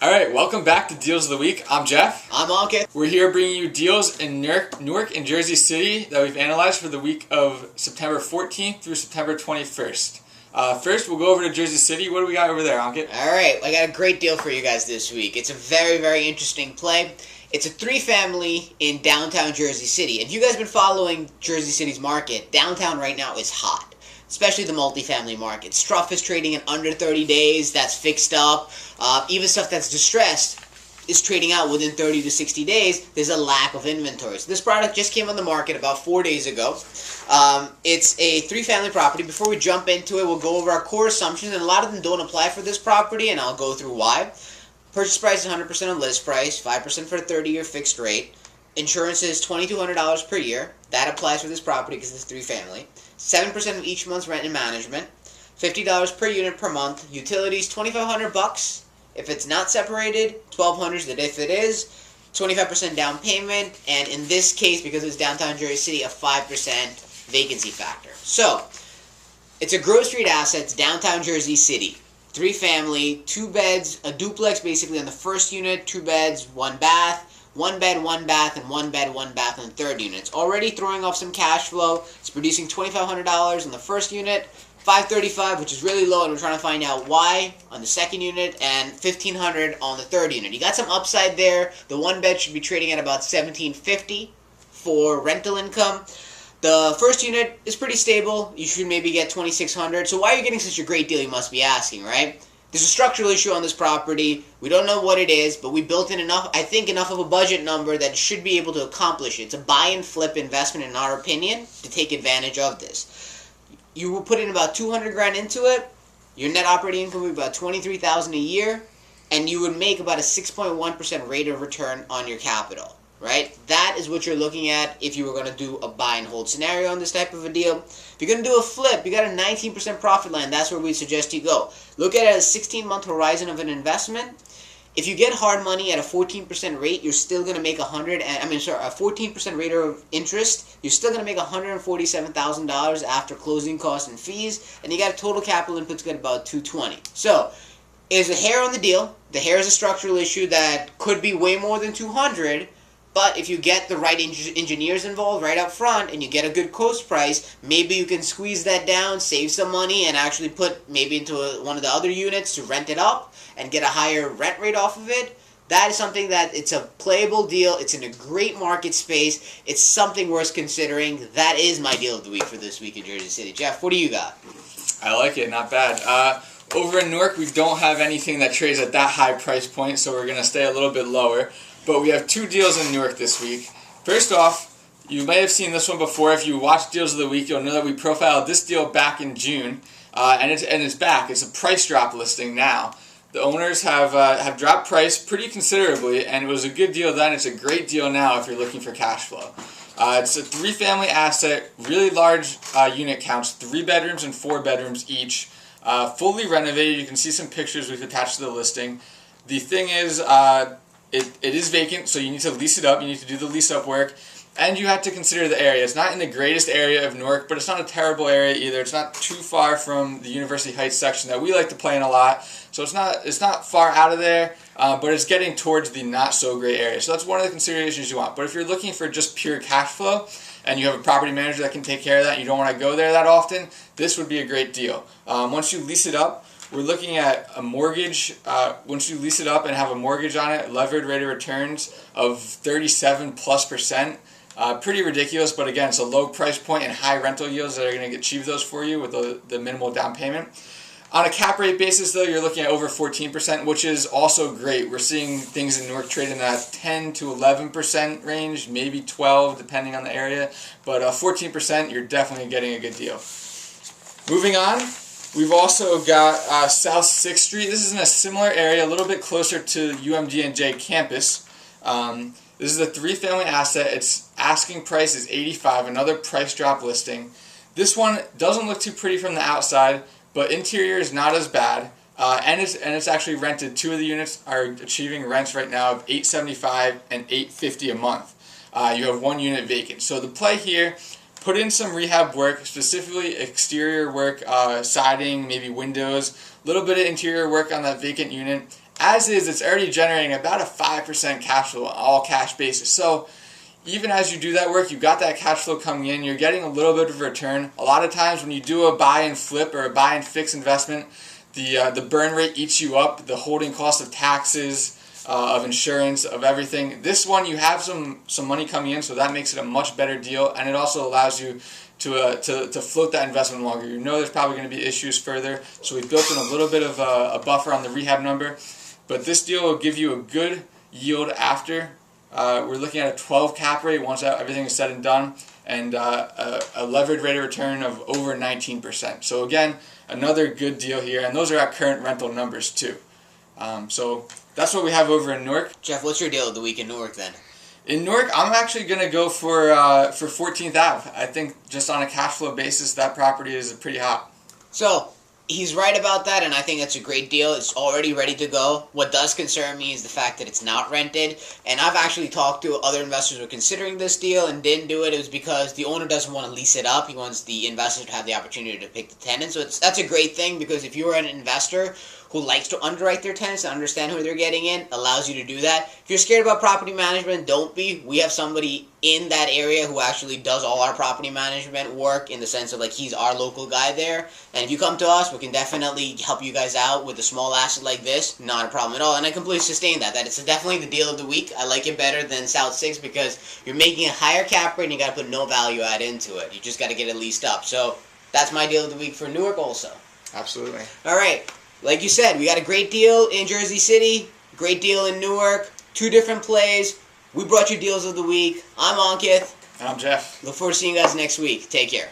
Alright, welcome back to Deals of the Week. I'm Jeff. I'm Ankit. We're here bringing you deals in Newark and Jersey City that we've analyzed for the week of September 14th through September 21st. First, we'll go over to Jersey City. What do we got over there, Ankit? Alright, I got a great deal for you guys this week. It's a very, very interesting play. It's a three-family in downtown Jersey City. If you guys have been following Jersey City's market, downtown right now is hot. Especially the multifamily market. Stuff is trading in under 30 days. That's fixed up. Even stuff that's distressed is trading out within 30 to 60 days. There's a lack of inventory. So this product just came on the market about 4 days ago. It's a three-family property. Before we jump into it, we'll go over our core assumptions, and a lot of them don't apply for this property, and I'll go through why. Purchase price is 100% on list price, 5% for a 30-year fixed rate. Insurance is $2,200 per year. That applies for this property because it's three-family. 7% of each month's rent and management. $50 per unit per month. Utilities, $2,500. If it's not separated, $1,200. If it is, 25% down payment. And in this case, because it's downtown Jersey City, a 5% vacancy factor. So, it's a Grove Street asset. It's downtown Jersey City. Three-family, 2 beds, a duplex basically on the first unit, 2 beds, 1 bath. 1 bed, 1 bath, and 1 bed, 1 bath on the third unit. It's already throwing off some cash flow. It's producing $2,500 on the first unit, $535, which is really low, and we're trying to find out why on the second unit, and $1,500 on the third unit. You got some upside there. The 1 bed should be trading at about $1,750 for rental income. The first unit is pretty stable. You should maybe get $2,600. So why are you getting such a great deal, you must be asking, right? There's a structural issue on this property. We don't know what it is, but we built in enough, I think, enough of a budget number that should be able to accomplish it. It's a buy and flip investment, in our opinion, to take advantage of this. You will put in about $200,000 into it. Your net operating income would be about $23,000 a year, and you would make about a 6.1% rate of return on your capital. Right? That is what you're looking at if you were going to do a buy and hold scenario on this type of a deal. If you're going to do a flip, you got a 19% profit line. That's where we suggest you go. Look at it as a 16-month horizon of an investment. If you get hard money at a 14% rate, you're still going to make a 14% rate of interest. You're still going to make $147,000 after closing costs and fees, and you got a total capital input's got about $220. So, is a hair on the deal. The hair is a structural issue that could be way more than $200. But if you get the right engineers involved right up front and you get a good cost price, maybe you can squeeze that down, save some money, and actually put maybe into one of the other units to rent it up and get a higher rent rate off of it. That is something that it's a playable deal. It's in a great market space. It's something worth considering. That is my deal of the week for this week in Jersey City. Jeff, what do you got? I like it. Not bad. Over in Newark, we don't have anything that trades at that high price point, so we're going to stay a little bit lower. But we have 2 deals in Newark this week. First off, you may have seen this one before. If you watch Deals of the Week, you'll know that we profiled this deal back in June, and it's back. It's a price drop listing now. The owners have dropped price pretty considerably, and it was a good deal then. It's a great deal now if you're looking for cash flow. It's a 3-family asset, really large unit counts, 3 bedrooms and 4 bedrooms each, fully renovated. You can see some pictures we've attached to the listing. The thing is, It is vacant, so you need to lease it up. You need to do the lease-up work, and you have to consider the area. It's not in the greatest area of Newark, but it's not a terrible area either. It's not too far from the University Heights section that we like to play in a lot, so it's not far out of there, but it's getting towards the not-so-great area. So that's one of the considerations you want. But if you're looking for just pure cash flow, and you have a property manager that can take care of that, and you don't want to go there that often, this would be a great deal. Once you lease it up, we're looking at a mortgage, once you lease it up and have a mortgage on it, levered rate of returns of 37+%. Pretty ridiculous, but again, it's a low price point and high rental yields that are going to achieve those for you with the minimal down payment. On a cap rate basis, though, you're looking at over 14%, which is also great. We're seeing things in Newark trade in that 10 to 11% range, maybe 12 depending on the area, but 14%, you're definitely getting a good deal. Moving on. We've also got South 6th Street. This is in a similar area, a little bit closer to UMDNJ campus. This is a 3-family asset. Its asking price is $85, another price drop listing. This one doesn't look too pretty from the outside, but interior is not as bad. And it's actually rented. 2 of the units are achieving rents right now of $875 and $850 a month. You have 1 unit vacant. So the play here, put in some rehab work, specifically exterior work, siding, maybe windows, a little bit of interior work on that vacant unit. as is, it's already generating about a 5% cash flow on all cash basis. So even as you do that work, you've got that cash flow coming in, you're getting a little bit of return. A lot of times when you do a buy and flip or a buy and fix investment, the burn rate eats you up, the holding cost of taxes, of insurance, of everything. This one, you have some money coming in, so that makes it a much better deal, and it also allows you to float that investment longer. You know there's probably going to be issues further, so we built in a little bit of a buffer on the rehab number, but this deal will give you a good yield after. We're looking at a 12 cap rate once everything is said and done, and a levered rate of return of over 19%. So again, another good deal here, and those are at current rental numbers too. So that's what we have over in Newark. Jeff, what's your deal of the week in Newark then? In Newark, I'm actually going to go for 14th Ave. I think just on a cash flow basis, that property is pretty hot. So, he's right about that, and I think that's a great deal. It's already ready to go. What does concern me is the fact that it's not rented, and I've actually talked to other investors who were considering this deal and didn't do it. It was because the owner doesn't want to lease it up. He wants the investors to have the opportunity to pick the tenants. So that's a great thing, because if you're an investor who likes to underwrite their tenants and understand who they're getting in, allows you to do that. If you're scared about property management, don't be. We have somebody in that area who actually does all our property management work, in the sense of like he's our local guy there. And if you come to us, we can definitely help you guys out with a small asset like this. Not a problem at all. And I completely sustain that. That it's definitely the deal of the week. I like it better than South 6 because you're making a higher cap rate and you got to put no value add into it. You just got to get it leased up. So that's my deal of the week for Newark also. Absolutely. All right. Like you said, we got a great deal in Jersey City, great deal in Newark, 2 different plays. We brought you deals of the week. I'm Ankit. And I'm Jeff. Look forward to seeing you guys next week. Take care.